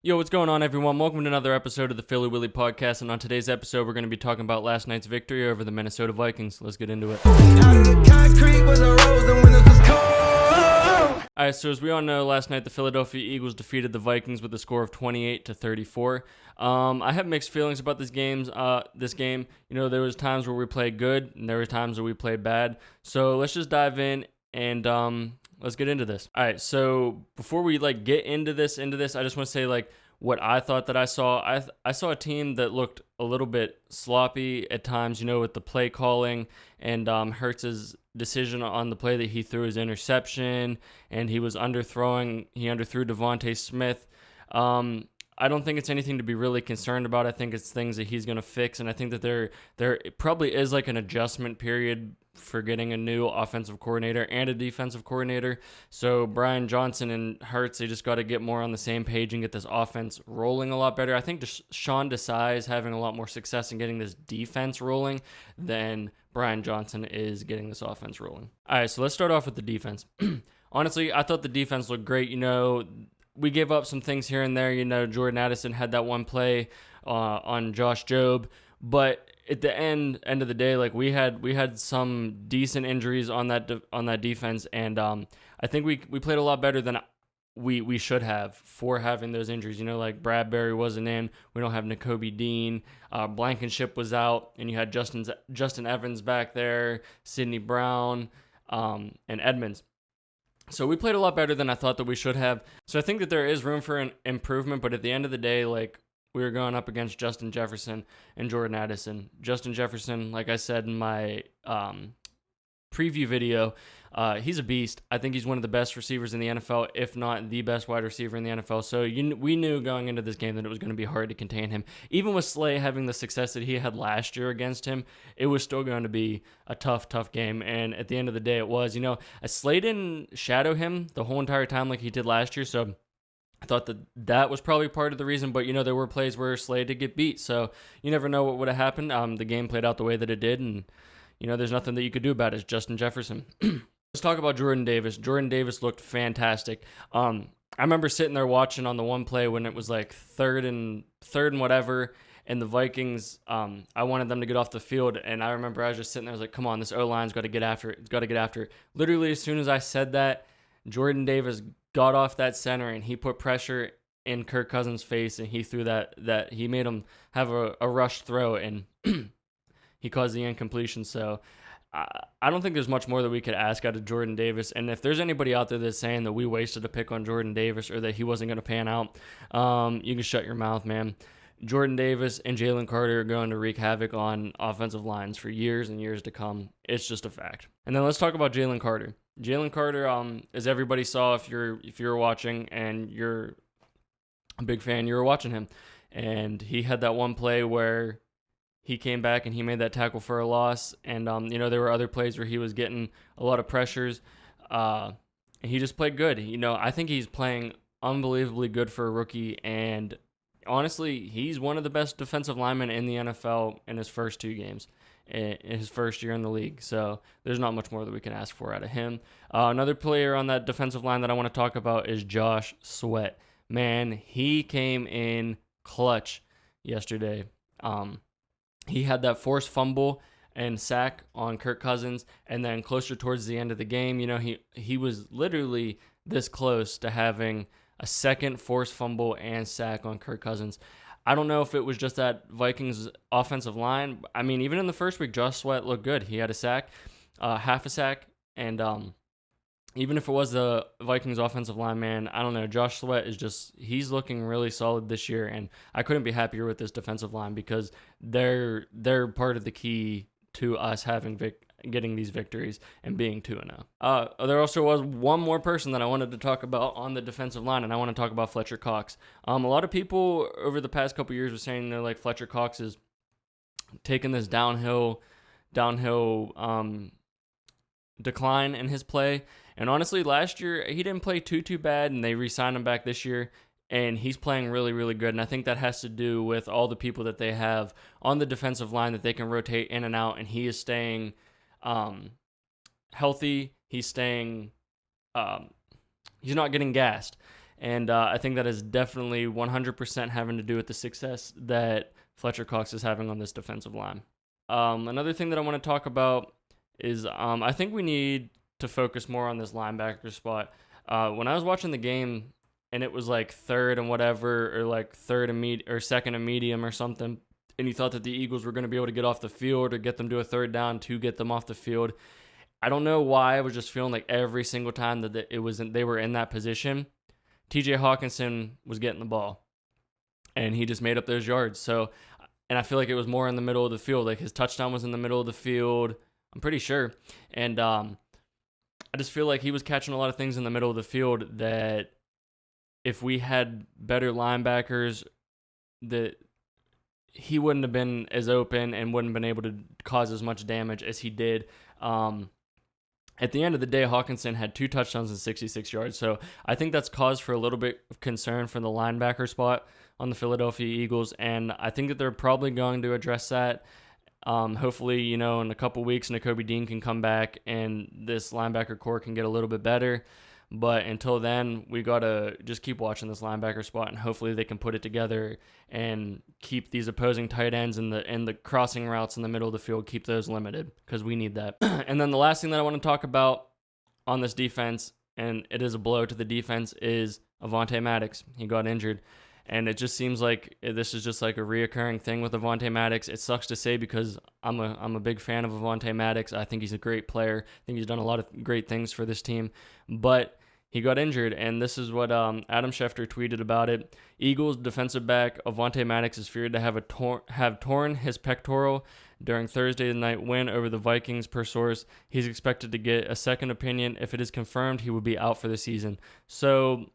Yo, what's going on, everyone? Welcome to another episode of the Philly Willy Podcast, and on today's episode, we're going to be talking about last night's victory over the Minnesota Vikings. Let's get into it. Alright, so as we all know, last night the Philadelphia Eagles defeated the Vikings with a score of 28-34. I have mixed feelings about this game. You know, there was times where we played good, and there were times where we played bad. So let's just dive in and let's get into this. All right, so before we get into this, I just want to say what I thought that I saw. I saw a team that looked a little bit sloppy at times, you know, with the play calling and Hurts's decision on the play that he threw his interception, and he was underthrowing. He underthrew Devontae Smith. I don't think it's anything to be really concerned about. I think it's things that he's going to fix, and I think that there probably is an adjustment period for getting a new offensive coordinator and a defensive coordinator. So Brian Johnson and Hurts, they just got to get more on the same page and get this offense rolling a lot better. I think Sean Desai is having a lot more success in getting this defense rolling than Brian Johnson is getting this offense rolling. All right, so let's start off with the defense. Honestly, I thought the defense looked great. You know, we gave up some things here and there. You know, Jordan Addison had that one play on Josh Jobe, but at the end of the day, we had some decent injuries on that defense, and I think we played a lot better than we should have for having those injuries. You know, Bradbury wasn't in. We don't have Nakobe Dean. Blankenship was out, and you had Justin Evans back there, Sidney Brown, and Edmonds. So we played a lot better than I thought that we should have. So I think that there is room for an improvement, but at the end of the day, we were going up against Justin Jefferson and Jordan Addison. Justin Jefferson, like I said in my preview video, he's a beast. I think he's one of the best receivers in the NFL, if not the best wide receiver in the NFL. So we knew going into this game that it was going to be hard to contain him. Even with Slay having the success that he had last year against him, it was still going to be a tough game. And at the end of the day, it was. You know, Slay didn't shadow him the whole entire time like he did last year, so I thought that was probably part of the reason, but, you know, there were plays where Slay did get beat, so you never know what would have happened. The game played out the way that it did, and, you know, there's nothing that you could do about it. It's Justin Jefferson. Let's talk about Jordan Davis. Jordan Davis looked fantastic. I remember sitting there watching on the one play when it was third and whatever, and the Vikings, I wanted them to get off the field, and I remember I was just sitting there, I was like, come on, this O-line's got to get after it. It's got to get after it. Literally, as soon as I said that, Jordan Davis got off that center and he put pressure in Kirk Cousins' face, and he threw that he made him have a rush throw, and he caused the incompletion. So I don't think there's much more that we could ask out of Jordan Davis. And if there's anybody out there that's saying that we wasted a pick on Jordan Davis or that he wasn't going to pan out, you can shut your mouth, man. Jordan Davis and Jalen Carter are going to wreak havoc on offensive lines for years and years to come. It's just a fact. And then let's talk about Jalen Carter. Jalen Carter, as everybody saw, if you're watching and you're a big fan, you were watching him, and he had that one play where he came back and he made that tackle for a loss, and you know, there were other plays where he was getting a lot of pressures, and he just played good. You know, I think he's playing unbelievably good for a rookie, and honestly, he's one of the best defensive linemen in the NFL in his first two games. In his first year in the league. So there's not much more that we can ask for out of him. Another player on that defensive line that I want to talk about is Josh Sweat. Man, he came in clutch yesterday. He had that forced fumble and sack on Kirk Cousins, and then closer towards the end of the game, you know, he was literally this close to having a second forced fumble and sack on Kirk Cousins. I don't know if it was just that Vikings offensive line. I mean, even in the first week, Josh Sweat looked good. He had a sack, half a sack, and even if it was the Vikings offensive line, man, I don't know. Josh Sweat he's looking really solid this year, and I couldn't be happier with this defensive line because they're part of the key to us getting these victories and being 2-0. There also was one more person that I wanted to talk about on the defensive line, and I want to talk about Fletcher Cox. A lot of people over the past couple years were saying they're like Fletcher Cox is taking this downhill decline in his play. And honestly, last year he didn't play too bad, and they re-signed him back this year. And he's playing really, really good. And I think that has to do with all the people that they have on the defensive line that they can rotate in and out. And he is staying healthy. He's staying, he's not getting gassed. And I think that is definitely 100% having to do with the success that Fletcher Cox is having on this defensive line. Another thing that I want to talk about is I think we need to focus more on this linebacker spot. When I was watching the game and it was like third and whatever, or like third and or second and medium or something, and you thought that the Eagles were going to be able to get off the field or get them to a third down to get them off the field. I don't know why. I was just feeling like every single time that they were in that position, TJ Hawkinson was getting the ball, and he just made up those yards. So, and I feel like it was more in the middle of the field. Like his touchdown was in the middle of the field, I'm pretty sure. And I just feel like he was catching a lot of things in the middle of the field that if we had better linebackers, that he wouldn't have been as open and wouldn't have been able to cause as much damage as he did. At the end of the day, Hawkinson had 2 touchdowns and 66 yards. So I think that's cause for a little bit of concern for the linebacker spot on the Philadelphia Eagles. And I think that they're probably going to address that. Hopefully, in a couple weeks, Nakobe Dean can come back and this linebacker core can get a little bit better. But until then, we got to just keep watching this linebacker spot, and hopefully they can put it together and keep these opposing tight ends and the crossing routes in the middle of the field, keep those limited, because we need that. And then the last thing that I want to talk about on this defense, and it is a blow to the defense, is Avonte Maddox. He got injured. And it just seems like this is just like a reoccurring thing with Avonte Maddox. It sucks to say because I'm a big fan of Avonte Maddox. I think he's a great player. I think he's done a lot of great things for this team. But he got injured, and this is what Adam Schefter tweeted about it. Eagles defensive back Avonte Maddox is feared to have torn his pectoral during Thursday night win over the Vikings, per source. He's expected to get a second opinion. If it is confirmed, he will be out for the season. So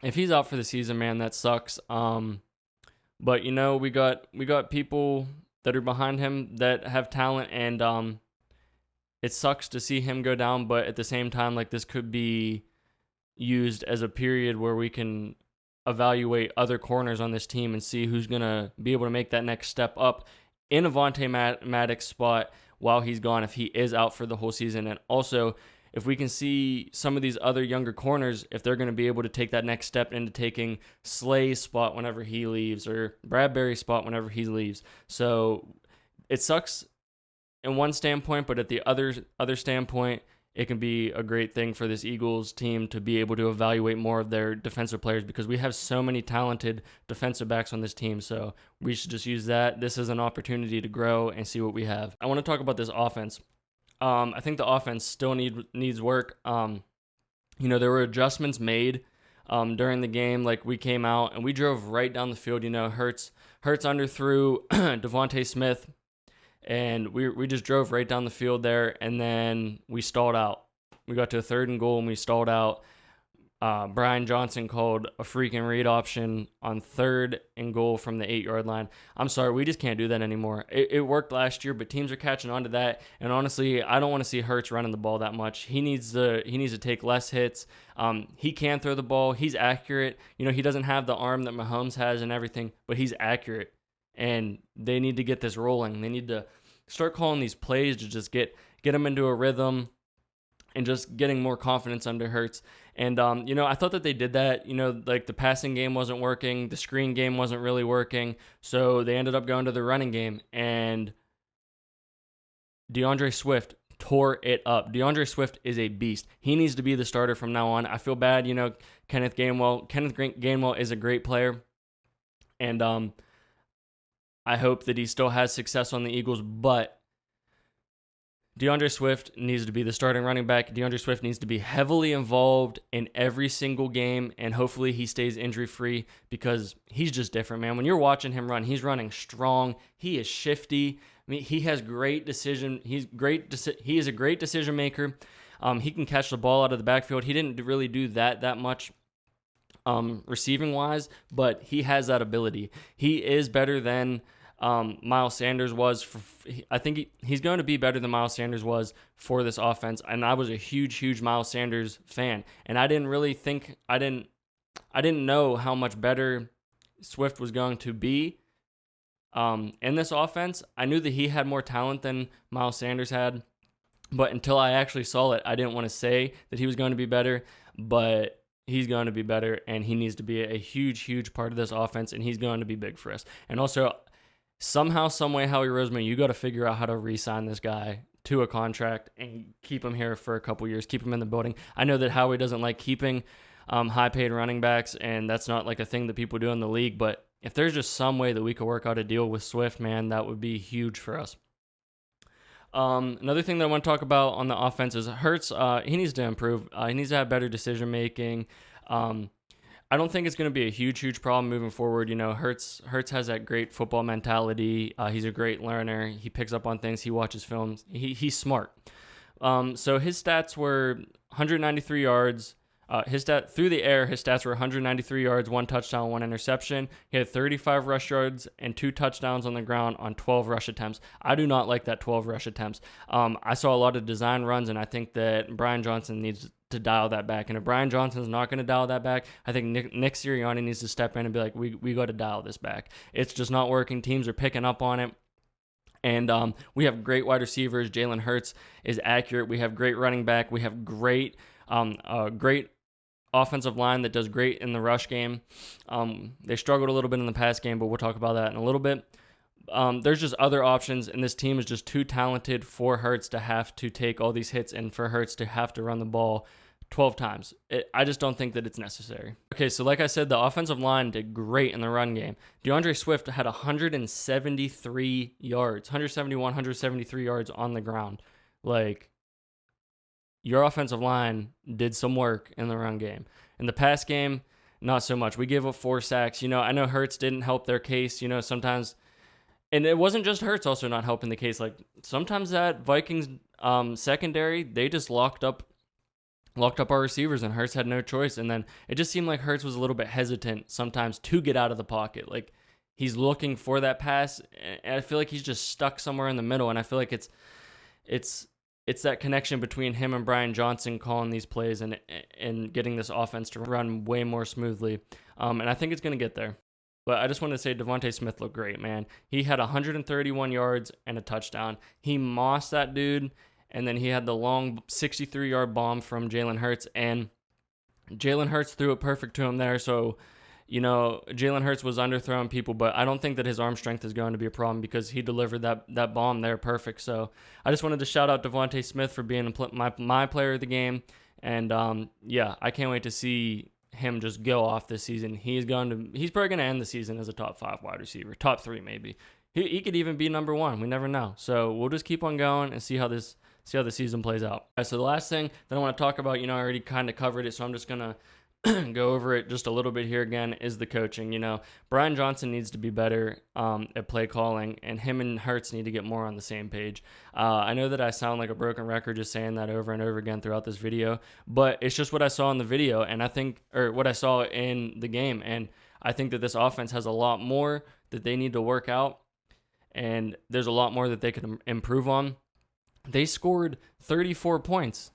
if he's out for the season, man, that sucks. But we got people that are behind him that have talent, and it sucks to see him go down. But at the same time, like, this could be used as a period where we can evaluate other corners on this team and see who's gonna be able to make that next step up in Avonte Maddox's spot while he's gone, if he is out for the whole season. And also, if we can see some of these other younger corners, if they're going to be able to take that next step into taking Slay's spot whenever he leaves, or Bradbury's spot whenever he leaves. So it sucks in one standpoint, but at the other standpoint, it can be a great thing for this Eagles team to be able to evaluate more of their defensive players, because we have so many talented defensive backs on this team. So we should just use that. This is an opportunity to grow and see what we have. I want to talk about this offense. I think the offense still needs work. There were adjustments made during the game. Like, we came out and we drove right down the field. Hurts underthrew Devontae Smith, and we just drove right down the field there, and then we stalled out. We got to a 3rd and goal and we stalled out. Brian Johnson called a freaking read option on 3rd and goal from the 8-yard line. I'm sorry, we just can't do that anymore. It worked last year, but teams are catching on to that. And honestly, I don't want to see Hurts running the ball that much. He needs to take less hits. He can throw the ball. He's accurate. He doesn't have the arm that Mahomes has and everything, but he's accurate. And they need to get this rolling. They need to start calling these plays to just get him into a rhythm and just getting more confidence under Hurts. And, I thought that they did that. Like, the passing game wasn't working. The screen game wasn't really working. So they ended up going to the running game. And Deandre Swift tore it up. Deandre Swift is a beast. He needs to be the starter from now on. I feel bad, Kenneth Gainwell is a great player. And I hope that he still has success on the Eagles. But DeAndre Swift needs to be the starting running back. DeAndre Swift needs to be heavily involved in every single game, and hopefully he stays injury-free, because he's just different, man. When you're watching him run, he's running strong. He is shifty. I mean, he has great decision. He is a great decision maker. He can catch the ball out of the backfield. He didn't really do that much receiving-wise, but he has that ability. He is better than Miles Sanders was. I think he's going to be better than Miles Sanders was for this offense. And I was a huge Miles Sanders fan, and I didn't know how much better Swift was going to be in this offense. I knew that he had more talent than Miles Sanders had, but until I actually saw it, I didn't want to say that he was going to be better. But he's going to be better, and he needs to be a huge part of this offense, and he's going to be big for us. And also, somehow, someway, Howie Roseman, you got to figure out how to re-sign this guy to a contract and keep him here for a couple years, keep him in the building. I know that Howie doesn't like keeping high-paid running backs, and that's not like a thing that people do in the league, but if there's just some way that we could work out a deal with Swift, man, that would be huge for us. Another thing that I want to talk about on the offense is Hurts. He needs to improve. He needs to have better decision making. I don't think it's going to be a huge problem moving forward. You know, Hurts has that great football mentality. He's a great learner. He picks up on things. He watches films. He's smart. So his stats were 193 yards. Through the air, his stats were 193 yards, 1 touchdown, 1 interception. He had 35 rush yards and 2 touchdowns on the ground on 12 rush attempts. I do not like that 12 rush attempts. I saw a lot of design runs, and I think that Brian Johnson needs to dial that back. And if Brian Johnson's not going to dial that back, I think Nick Sirianni needs to step in and be like, we got to dial this back. It's just not working. Teams are picking up on it. And we have great wide receivers. Jalen Hurts is accurate. We have great running back. We have great offensive line that does great in the rush game. They struggled a little bit in the pass game, but we'll talk about that in a little bit. There's just other options, and this team is just too talented for Hurts to have to take all these hits and for Hurts to have to run the ball 12 times. I just don't think that it's necessary. Okay, so like I said, the offensive line did great in the run game. Deandre Swift had 173 yards, 171, 173 yards on the ground. Like, your offensive line did some work in the run game. In the pass game, not so much. We gave up 4 sacks. You know, I know Hurts didn't help their case, you know, sometimes. And it wasn't just Hurts also not helping the case. Like, sometimes that Vikings secondary, they just locked up our receivers, and Hurts had no choice. And then it just seemed like Hurts was a little bit hesitant sometimes to get out of the pocket. Like, he's looking for that pass, and I feel like he's just stuck somewhere in the middle. And I feel like it's that connection between him and Brian Johnson calling these plays and getting this offense to run way more smoothly. And I think it's going to get there. But I just wanted to say Devontae Smith looked great, man. He had 131 yards and a touchdown. He mossed that dude, and then he had the long 63-yard bomb from Jalen Hurts, and Jalen Hurts threw it perfect to him there. So, you know, Jalen Hurts was underthrowing people, but I don't think that his arm strength is going to be a problem because he delivered that bomb there perfect. So I just wanted to shout out Devontae Smith for being my player of the game. And yeah, I can't wait to see him just go off this season. He's probably going to end the season as a top 5 wide receiver, top 3 maybe. He could even be number 1. We never know. So we'll just keep on going and see how the season plays out. All right, so the last thing that I want to talk about, you know, I already kind of covered it, so I'm just going to go over it just a little bit here again, is the coaching. You know, Brian Johnson needs to be better at play calling, and him and Hurts need to get more on the same page. I know that I sound like a broken record just saying that over and over again throughout this video, but it's just what I saw in the video, and what I saw in the game, and I think that this offense has a lot more that they need to work out, and there's a lot more that they can improve on. They scored 34 points.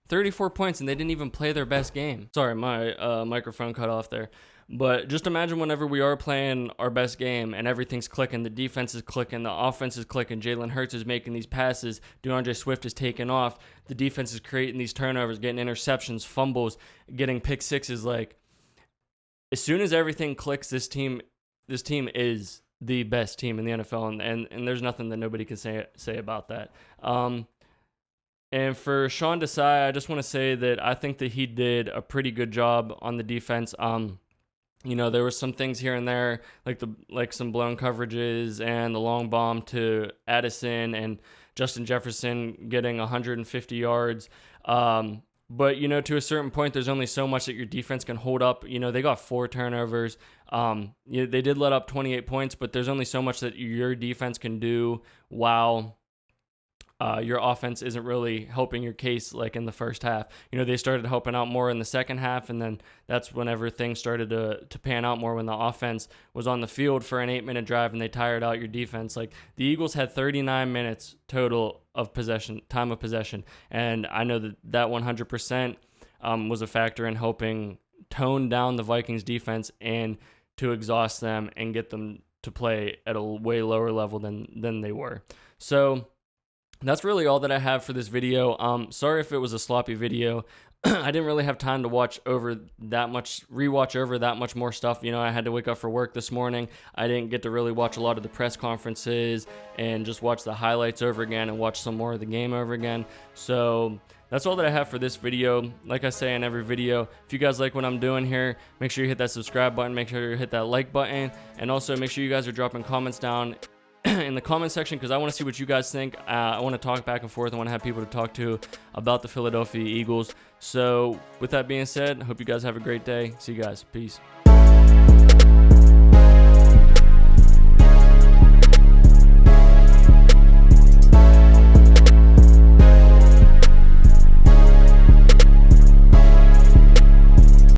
34 points, and they didn't even play their best game. Sorry, my microphone cut off there. But just imagine whenever we are playing our best game and everything's clicking, the defense is clicking, the offense is clicking, Jalen Hurts is making these passes, Deandre Swift is taking off, the defense is creating these turnovers, getting interceptions, fumbles, getting pick sixes. Like, as soon as everything clicks, this team is the best team in the NFL, and there's nothing that nobody can say about that. And for Sean Desai, I just want to say that I think that he did a pretty good job on the defense. You know, there were some things here and there, like some blown coverages and the long bomb to Addison and Justin Jefferson getting 150 yards. But, you know, to a certain point, there's only so much that your defense can hold up. You know, they got 4 turnovers. They did let up 28 points, but there's only so much that your defense can do while your offense isn't really helping your case like in the first half. You know, they started helping out more in the second half, and then that's whenever things started to pan out more, when the offense was on the field for an 8-minute drive and they tired out your defense. Like, the Eagles had 39 minutes total of time of possession, and I know that 100% was a factor in helping tone down the Vikings defense and to exhaust them and get them to play at a way lower level than they were. So that's really all that I have for this video. Sorry if it was a sloppy video. I didn't really have time to rewatch over that much more stuff. You know, I had to wake up for work this morning. I didn't get to really watch a lot of the press conferences and just watch the highlights over again and watch some more of the game over again. So that's all that I have for this video. Like I say in every video, if you guys like what I'm doing here, make sure you hit that subscribe button, make sure you hit that like button, and also make sure you guys are dropping comments down in the comment section, because I want to see what you guys think. I want to talk back and forth. I want to have people to talk to about the Philadelphia Eagles. So with that being said, I hope you guys have a great day. See you guys. Peace.